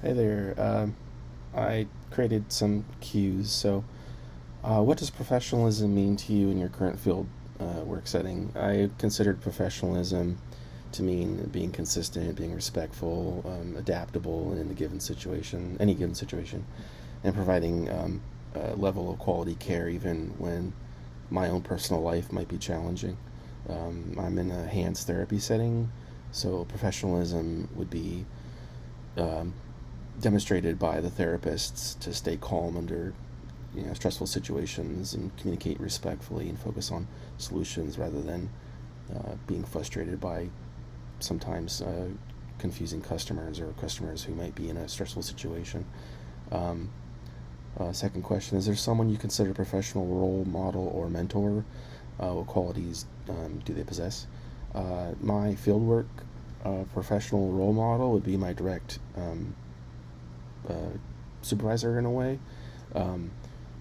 Hey there. I created some cues. What does professionalism mean to you in your current field work setting? I considered professionalism to mean being consistent, being respectful, adaptable in a given situation, any given situation, and providing a level of quality care even when my own personal life might be challenging. I'm in a hands therapy setting, so professionalism would be um, demonstrated by the therapists to stay calm under stressful situations and communicate respectfully and focus on solutions rather than being frustrated by sometimes confusing customers or customers who might be in a stressful situation. Um, Second question: is there someone you consider a professional role model or mentor? What qualities do they possess? My fieldwork professional role model would be my direct uh, supervisor in a way. Um,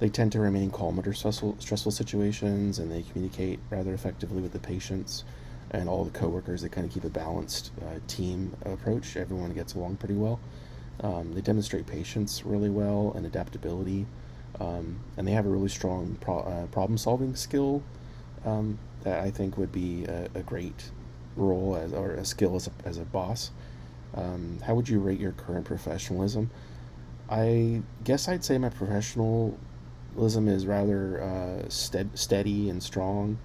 they tend to remain calm under stressful situations, and they communicate rather effectively with the patients and all the coworkers. They kind of keep a balanced team approach. Everyone gets along pretty well. They demonstrate patience really well and adaptability, and they have a really strong problem-solving skill that I think would be a great role or a skill as a boss. How would you rate your current professionalism? I guess I'd say my professionalism is rather steady and strong.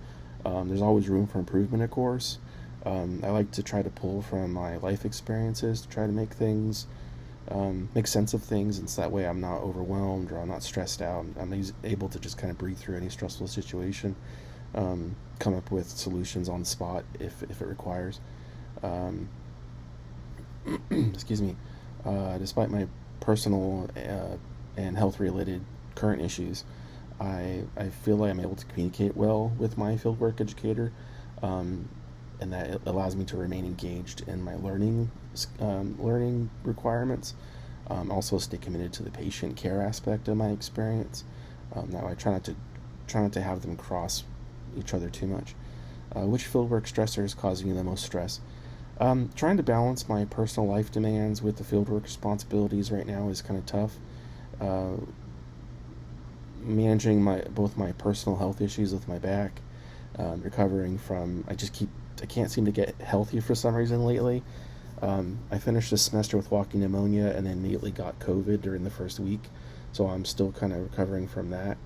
There's always room for improvement, of course. I like to try to pull from my life experiences to try to make sense of things, and so that way I'm not overwhelmed or I'm not stressed out. I'm able to just kind of breathe through any stressful situation, come up with solutions on the spot if it requires. Um, Excuse me. Despite my personal and health related current issues, I feel like I'm able to communicate well with my fieldwork educator, um, and that it allows me to remain engaged in my learning requirements. Also, stay committed to the patient care aspect of my experience. Now, I try not to have them cross each other too much. Which fieldwork stressor is causing you the most stress? Trying to balance my personal life demands with the fieldwork responsibilities right now is kind of tough. Uh, Managing my personal health issues with my back, recovering from I can't seem to get healthy for some reason lately. I finished this semester with walking pneumonia and then immediately got COVID during the first week, so I'm still kind of recovering from that.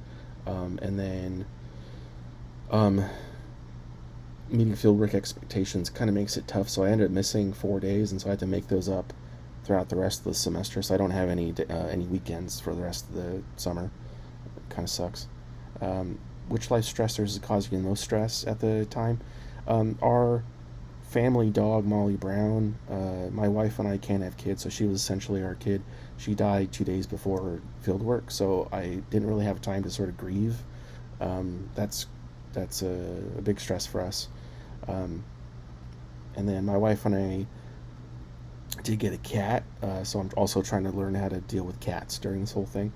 And then um, meeting fieldwork expectations kind of makes it tough. So I ended up missing 4 days, and so I had to make those up throughout the rest of the semester. So I don't have any weekends for the rest of the summer. It kind of sucks. Which life stressors is causing you the most stress at the time? Our family dog Molly Brown. My wife and I can't have kids, so she was essentially our kid. She died 2 days before field work, so I didn't really have time to sort of grieve. That's a big stress for us. Um, and then my wife and I did get a cat, so I'm also trying to learn how to deal with cats during this whole thing.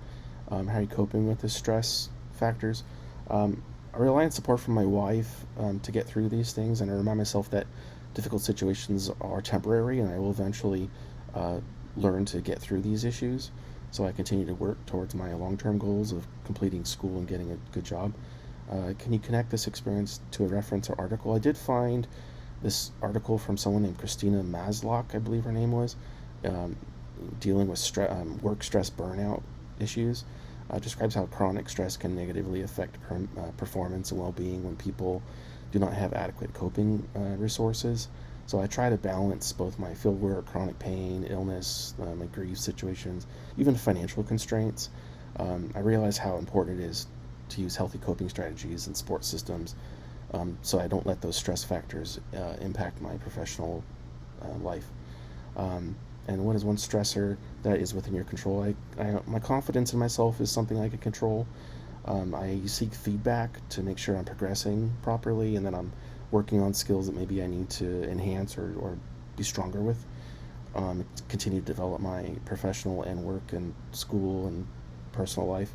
How are you coping with the stress factors? I rely on support from my wife to get through these things, and I remind myself that difficult situations are temporary, and I will eventually uh, learn to get through these issues. So I continue to work towards my long-term goals of completing school and getting a good job. Can you connect this experience to a reference or article? I did find this article from someone named Christina Maslock, I believe her name was, um, dealing with work stress burnout issues. Describes how chronic stress can negatively affect performance and well-being when people do not have adequate coping resources. So I try to balance both my fieldwork, chronic pain, illness, my grief situations, even financial constraints. I realize how important it is to use healthy coping strategies and support systems, so I don't let those stress factors impact my professional life. Um, and what is one stressor that is within your control? My confidence in myself is something I can control. I seek feedback to make sure I'm progressing properly and that I'm working on skills that maybe I need to enhance or be stronger with. Continue to develop my professional and work and school and personal life.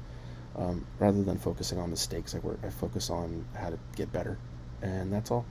Rather than focusing on mistakes, I focus on how to get better, and that's all.